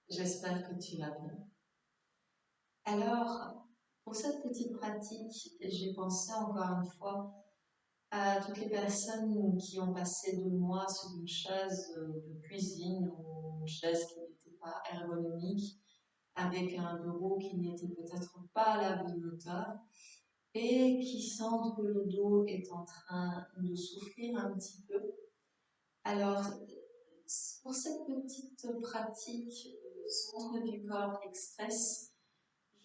J'espère que tu vas bien. Alors, pour cette petite pratique, j'ai pensé encore une fois à toutes les personnes qui ont passé 2 mois sur une chaise de cuisine ou une chaise qui n'était pas ergonomique, avec un bureau qui n'était peut-être pas à la bonne hauteur et qui sentent que le dos est en train de souffrir un petit peu. Alors, pour cette petite pratique centre du corps express,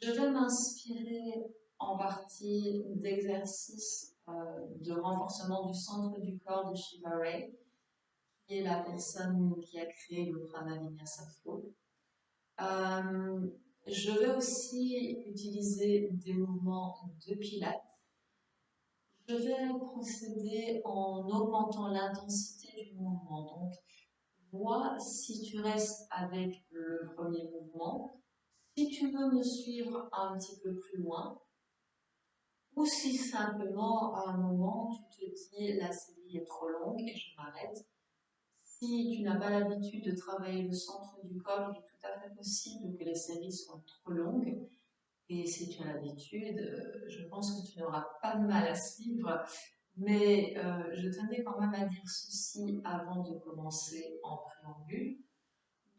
je vais m'inspirer en partie d'exercices de renforcement du centre du corps de Shiva Ray, qui est la personne qui a créé le Prana-Vinyasa Flow. Euh, je vais aussi utiliser des mouvements de pilates. Je vais procéder en augmentant l'intensité du mouvement. Donc, vois si tu restes avec le premier mouvement. Si tu veux me suivre un petit peu plus loin, ou si simplement à un moment tu te dis la série est trop longue et je m'arrête. Si tu n'as pas l'habitude de travailler le centre du corps, il est tout à fait possible que les séries soient trop longues. Et si tu as l'habitude, je pense que tu n'auras pas de mal à suivre. Mais je tenais quand même à dire ceci avant de commencer en préambule.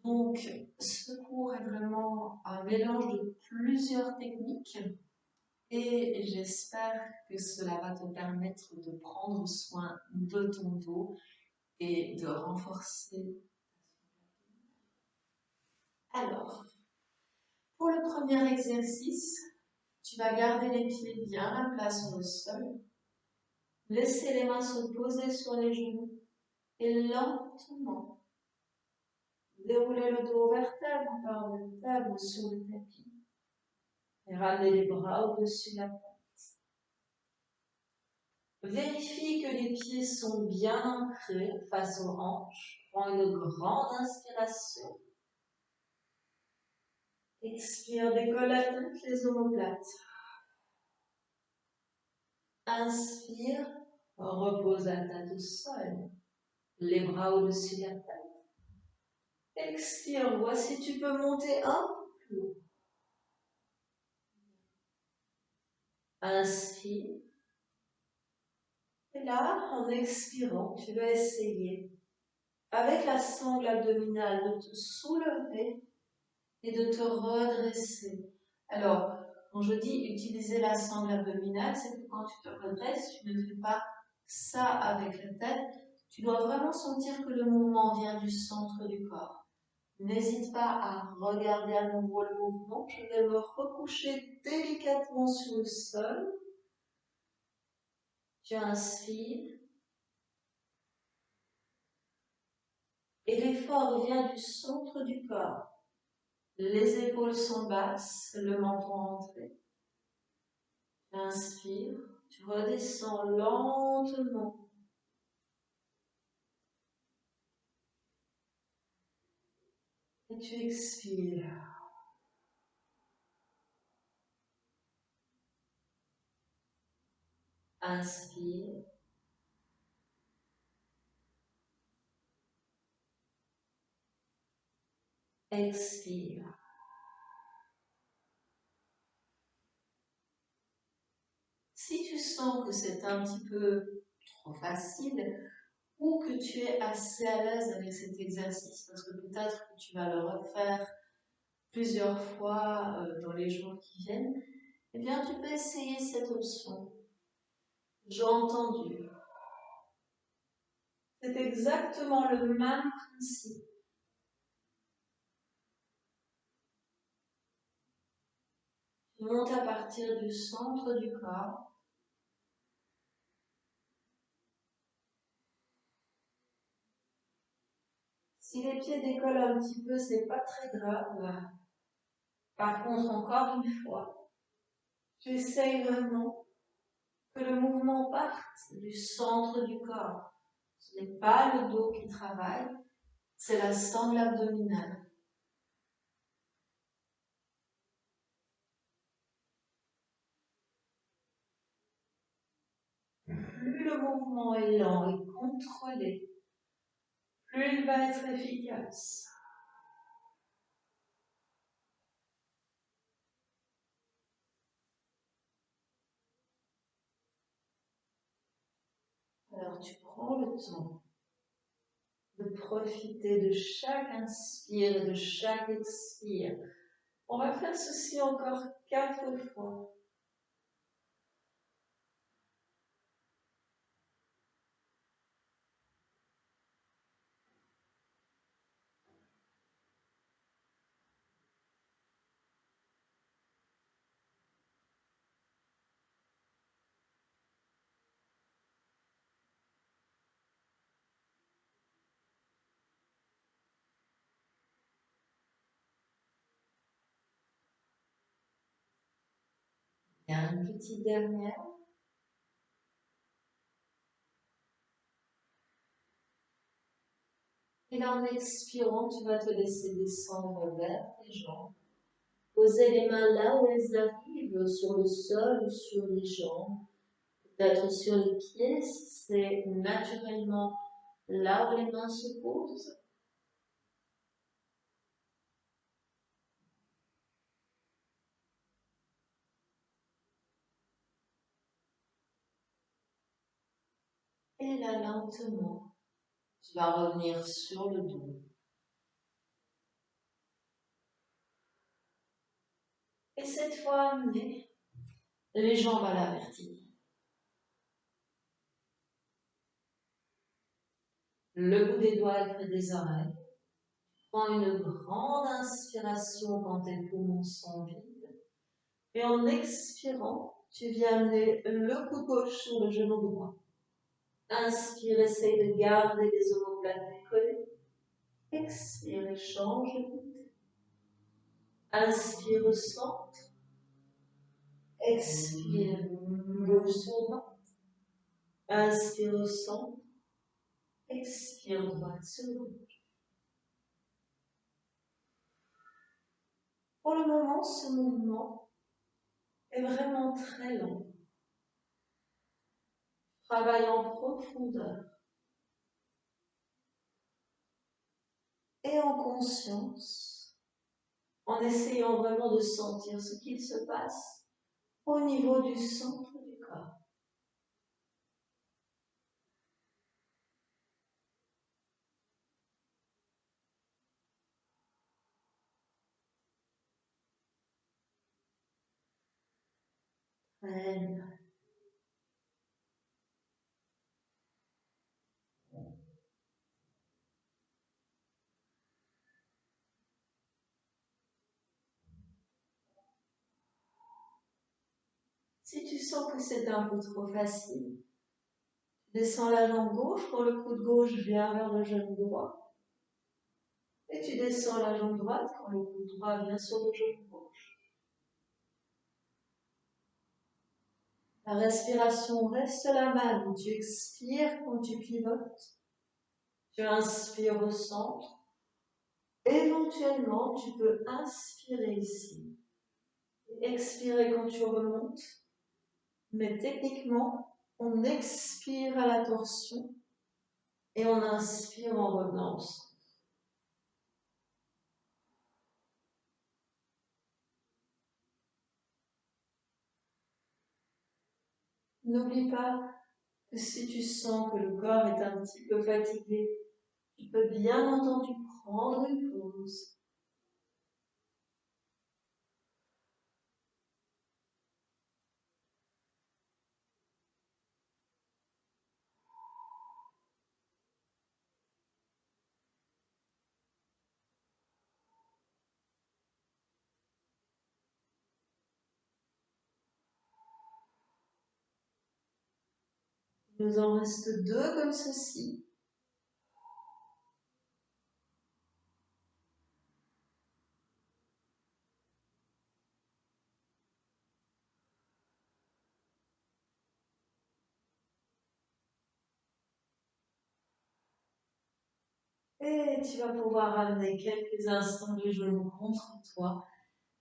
Donc, ce cours est vraiment un mélange de plusieurs techniques et j'espère que cela va te permettre de prendre soin de ton dos et de renforcer. Alors, pour le premier exercice, tu vas garder les pieds bien à plat sur le sol, laisser les mains se poser sur les genoux et lentement dérouler le dos vertèbre par vertèbre sur le tapis et ramener les bras au-dessus de la tête. Vérifie que les pieds sont bien ancrés face aux hanches. Prends une grande inspiration. Expire, décolle la tête, les omoplates. Inspire, repose la tête au sol. Les bras au-dessus de la tête. Expire, vois si tu peux monter un peu. Inspire. Et là, en expirant, tu vas essayer, avec la sangle abdominale, de te soulever et de te redresser. Alors, quand je dis utiliser la sangle abdominale, c'est que quand tu te redresses, tu ne fais pas ça avec la tête. Tu dois vraiment sentir que le mouvement vient du centre du corps. N'hésite pas à regarder à nouveau le mouvement. Je vais me recoucher délicatement sur le sol. Tu inspires. Et l'effort vient du centre du corps. Les épaules sont basses, le menton rentré. Tu inspires. Tu redescends lentement. Et tu expires. Inspire. Expire. Si tu sens que c'est un petit peu trop facile ou que tu es assez à l'aise avec cet exercice, parce que peut-être que tu vas le refaire plusieurs fois dans les jours qui viennent, eh bien tu peux essayer cette option. J'ai entendu. C'est exactement le même principe. Tu montes à partir du centre du corps. Si les pieds décollent un petit peu, c'est pas très grave. Par contre, encore une fois, tu essayes vraiment que le mouvement parte du centre du corps. Ce n'est pas le dos qui travaille, c'est la sangle abdominale. Plus le mouvement est lent et contrôlé, plus il va être efficace. Alors tu prends le temps de profiter de chaque inspire et de chaque expire. On va faire ceci encore 4 fois. Bien, une petite dernière. Et là, en expirant, tu vas te laisser descendre vers tes jambes. Poser les mains là où elles arrivent, sur le sol ou sur les jambes. Peut-être sur les pieds, si c'est naturellement là où les mains se posent. Et là, lentement, tu vas revenir sur le dos. Et cette fois, amener les jambes à la verticale. Le bout des doigts est près des oreilles. Prends une grande inspiration quand tes poumons sont vides. Et en expirant, tu viens amener le coude gauche sur le genou droit. Inspire, essaye de garder les omoplates décollées. Expire et change le coude. Inspire au centre. Expire, gauche sur droite. Inspire au centre. Expire droite sur gauche. Pour le moment, ce mouvement est vraiment très long. Travaille en profondeur et en conscience, en essayant vraiment de sentir ce qu'il se passe au niveau du centre du corps. Très bien. Si tu sens que c'est un peu trop facile, descends la jambe gauche quand le coude gauche vient vers le genou droit. Et tu descends la jambe droite quand le coude droit vient sur le genou gauche. La respiration reste la même. Tu expires quand tu pivotes. Tu inspires au centre. Éventuellement, tu peux inspirer ici. Expirer quand tu remontes. Mais techniquement, on expire à la torsion et on inspire en revenant au centre. N'oublie pas que si tu sens que le corps est un petit peu fatigué, tu peux bien entendu prendre une pause. Il nous en reste 2 comme ceci. Et tu vas pouvoir amener quelques instants les genoux contre toi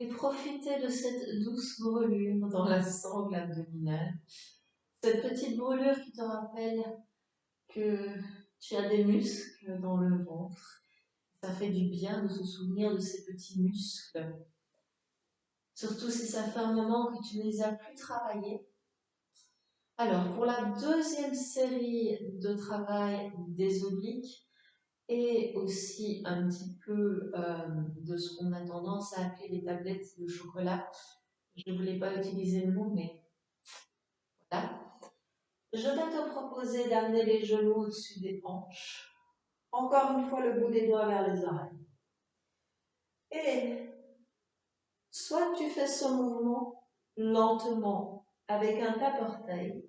et profiter de cette douce brûlure dans la sangle abdominale. Cette petite brûlure qui te rappelle que tu as des muscles dans le ventre. Ça fait du bien de se souvenir de ces petits muscles. Surtout si ça fait un moment que tu ne les as plus travaillés. Alors, pour la deuxième série de travail des obliques et aussi un petit peu de ce qu'on a tendance à appeler les tablettes de chocolat, je ne voulais pas utiliser le mot, mais voilà. Je vais te proposer d'amener les genoux au-dessus des hanches. Encore une fois, le bout des doigts vers les oreilles. Et soit tu fais ce mouvement lentement avec un tape-orteil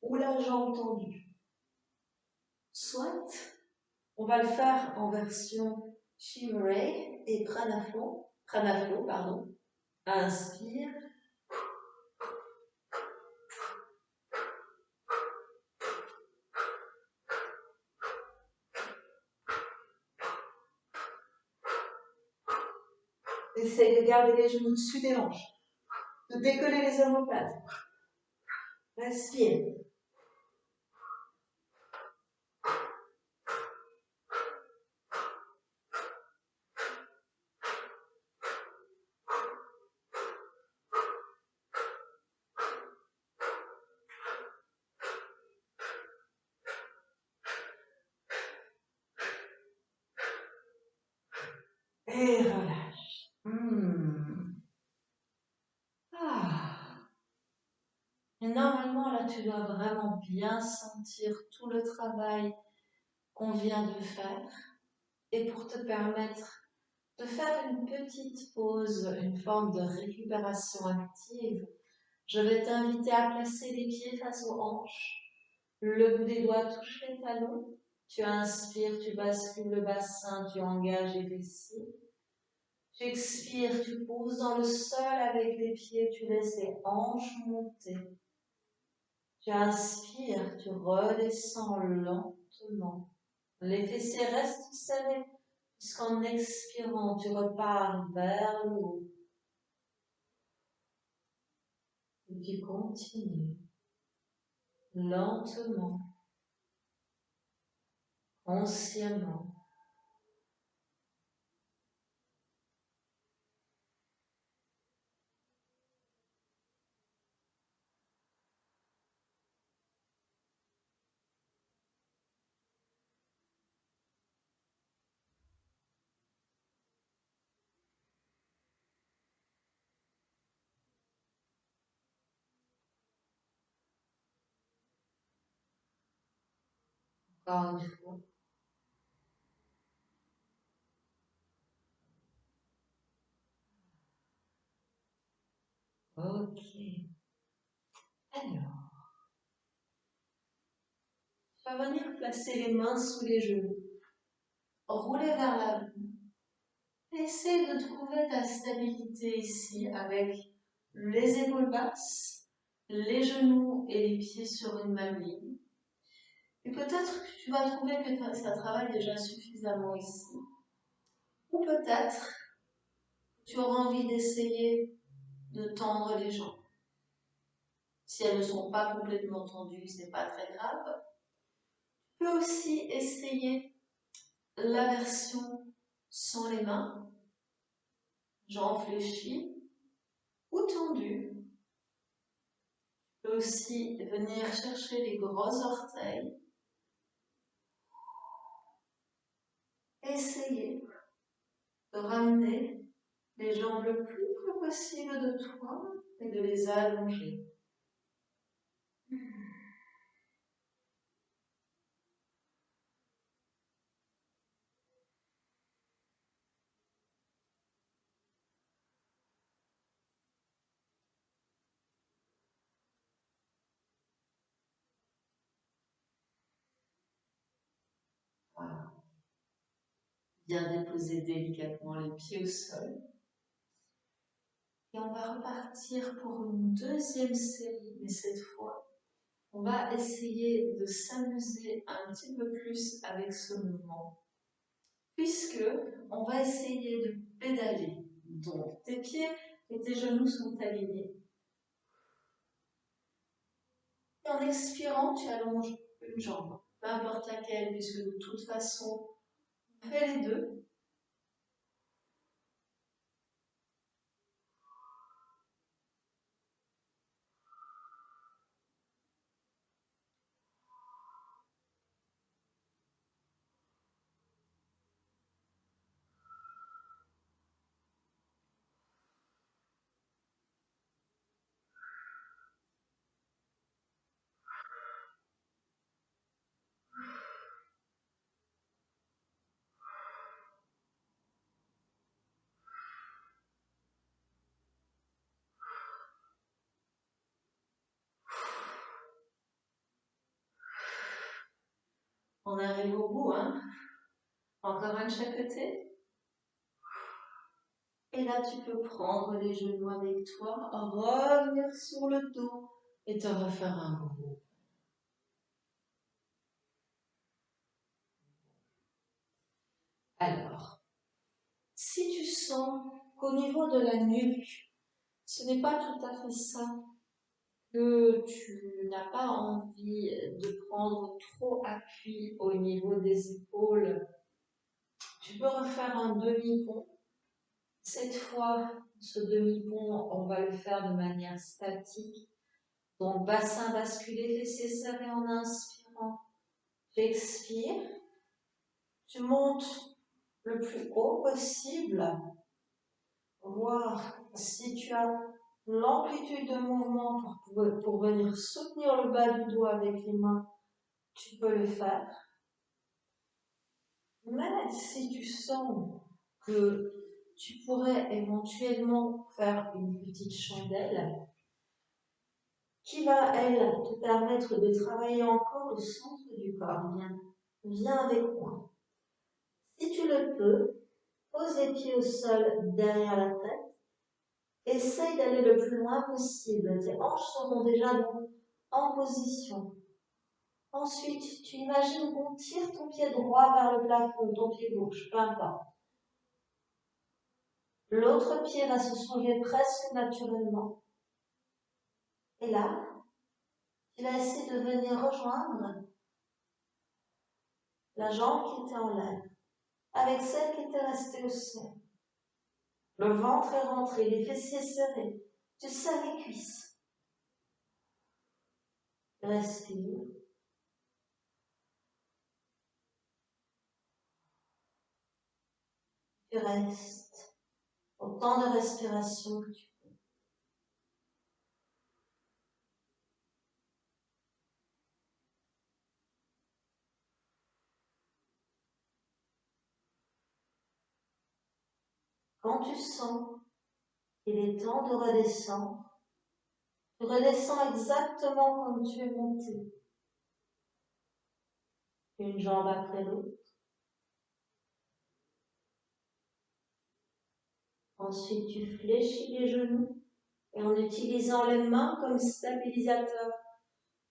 ou la jambe tendue. Soit on va le faire en version Shimmeray et Pranaflo, pardon. Inspire. Essaye de garder les genoux dessus des hanches, de décoller les omoplates. Respire. Et relâche. Ah. Et normalement, là, tu dois vraiment bien sentir tout le travail qu'on vient de faire. Et pour te permettre de faire une petite pause, une forme de récupération active, je vais t'inviter à placer les pieds face aux hanches. Le bout des doigts touche les talons. Tu inspires, tu bascules le bassin, tu engages les vessies. Tu expires, tu poses dans le sol avec les pieds, tu laisses les hanches monter. Tu inspires, tu redescends lentement. Les fessiers restent serrés, puisqu'en expirant, tu repars vers le haut. Et tu continues lentement, consciemment. Encore une fois. Ok. Alors, tu vas venir placer les mains sous les genoux, rouler vers l'avant. Essaye de trouver ta stabilité ici avec les épaules basses, les genoux et les pieds sur une même ligne. Et peut-être que tu vas trouver que ça travaille déjà suffisamment ici. Ou peut-être que tu auras envie d'essayer de tendre les jambes. Si elles ne sont pas complètement tendues, ce n'est pas très grave. Tu peux aussi essayer la version sans les mains, jambes fléchies ou tendues. Tu peux aussi venir chercher les gros orteils. Essayer de ramener les jambes le plus près possible de toi et de les allonger. Voilà. Bien déposer délicatement les pieds au sol. Et on va repartir pour une deuxième série, mais cette fois, on va essayer de s'amuser un petit peu plus avec ce mouvement, puisque on va essayer de pédaler. Donc, tes pieds et tes genoux sont alignés. Et en expirant, tu allonges une jambe, peu importe laquelle, puisque de toute façon, on fait les deux. On arrive au bout, hein? Encore un de chaque côté. Et là, tu peux prendre les genoux avec toi, revenir sur le dos et te refaire un gros. Alors, si tu sens qu'au niveau de la nuque, ce n'est pas tout à fait ça, que tu n'as pas envie de prendre trop appui au niveau des épaules, tu peux refaire un demi-pont. Cette fois, ce demi-pont, on va le faire de manière statique. Donc, bassin basculé, fessiers serrés en inspirant. Tu expires. Tu montes le plus haut possible. Voir si tu as l'amplitude de mouvement pour venir soutenir le bas du dos avec les mains. Tu peux le faire. Mais si tu sens que tu pourrais éventuellement faire une petite chandelle qui va, elle, te permettre de travailler encore le centre du corps. Viens avec moi. Si tu le peux, pose les pieds au sol derrière la tête. Essaye d'aller le plus loin possible. Tes hanches seront déjà donc en position. Ensuite, tu imagines qu'on tire ton pied droit vers le plafond, ton pied gauche, peu importe. L'autre pied va se soulever presque naturellement. Et là, tu vas essayer de venir rejoindre la jambe qui était en l'air avec celle qui était restée au sol. Le ventre est rentré, les fessiers serrés. Tu serres les cuisses. Respire. Tu restes autant de respiration que tu peux. Quand tu sens qu'il est temps de redescendre, tu redescends exactement comme tu es monté. Une jambe après l'autre. Ensuite, tu fléchis les genoux et en utilisant les mains comme stabilisateur,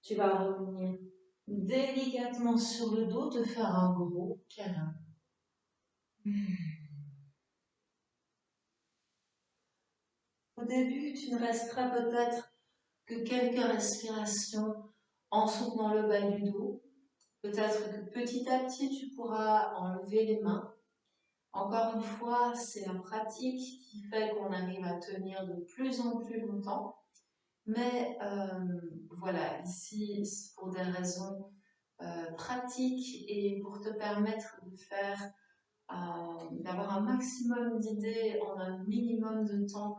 tu vas revenir délicatement sur le dos, te faire un gros câlin. Au début, tu ne resteras peut-être que quelques respirations en soutenant le bas du dos. Peut-être que petit à petit, tu pourras enlever les mains. Encore une fois, c'est la pratique qui fait qu'on arrive à tenir de plus en plus longtemps. Mais voilà, ici, c'est pour des raisons pratiques et pour te permettre de faire, d'avoir un maximum d'idées en un minimum de temps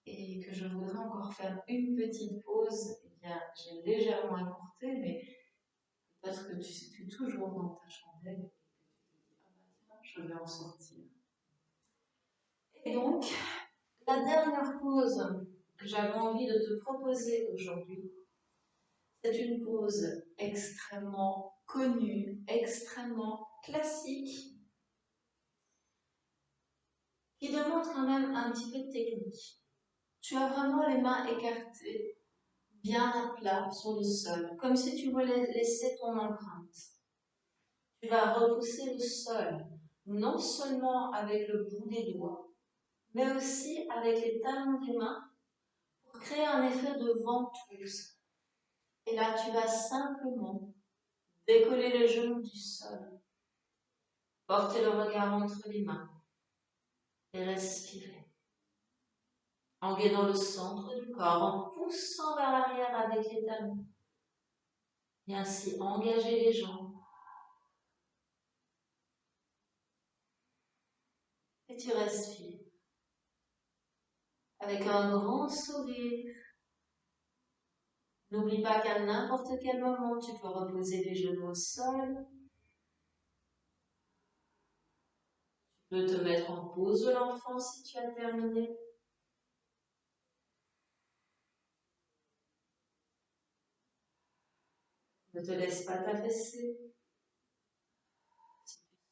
et que je voudrais encore faire une petite pause, eh bien, j'ai légèrement écourté, mais peut-être que tu sais toujours dans ta chandelle et que tu te dis, ah bah tiens, je vais en sortir. Et donc, la dernière pause que j'avais envie de te proposer aujourd'hui, c'est une pause extrêmement connue, extrêmement classique, qui demande quand même un petit peu de technique. Tu as vraiment les mains écartées, bien à plat sur le sol, comme si tu voulais laisser ton empreinte. Tu vas repousser le sol, non seulement avec le bout des doigts, mais aussi avec les talons des mains, pour créer un effet de ventouse. Et là, tu vas simplement décoller les genoux du sol, porter le regard entre les mains et respirer. En guidant le centre du corps, en poussant vers l'arrière avec les talons. Et ainsi engager les jambes. Et tu respires. Avec un grand sourire. N'oublie pas qu'à n'importe quel moment, tu peux reposer les genoux au sol. Tu peux te mettre en pause de l'enfant si tu as terminé. Ne te laisse pas t'affaisser.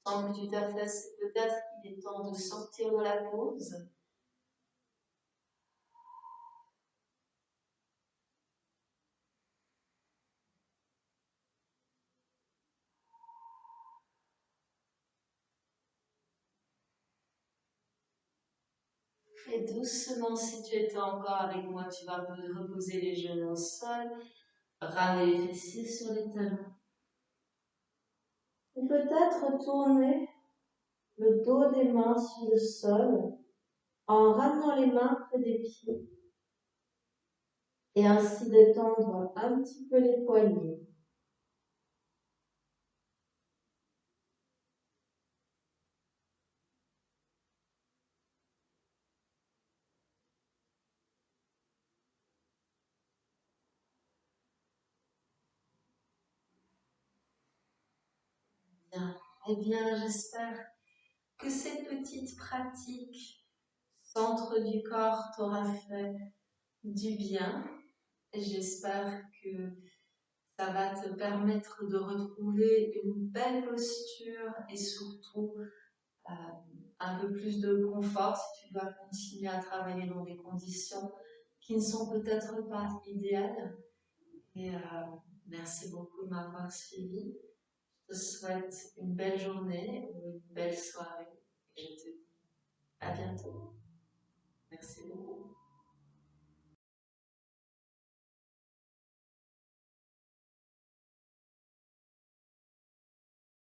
sens que tu t'affaisses, peut-être qu'il est temps de sortir de la pause. Et doucement, si tu étais encore avec moi, tu vas reposer les genoux au sol, ramener les fessiers sur les talons. Et peut-être tourner le dos des mains sur le sol en ramenant les mains près des pieds et ainsi détendre un petit peu les poignets. Bien. Eh bien, j'espère que cette petite pratique centre du corps t'aura fait du bien. J'espère que ça va te permettre de retrouver une belle posture et surtout euh, un peu plus de confort si tu dois continuer à travailler dans des conditions qui ne sont peut-être pas idéales. Et merci beaucoup de m'avoir suivi. Je te souhaite une belle journée ou une belle soirée. Et je te dis à bientôt. Merci beaucoup.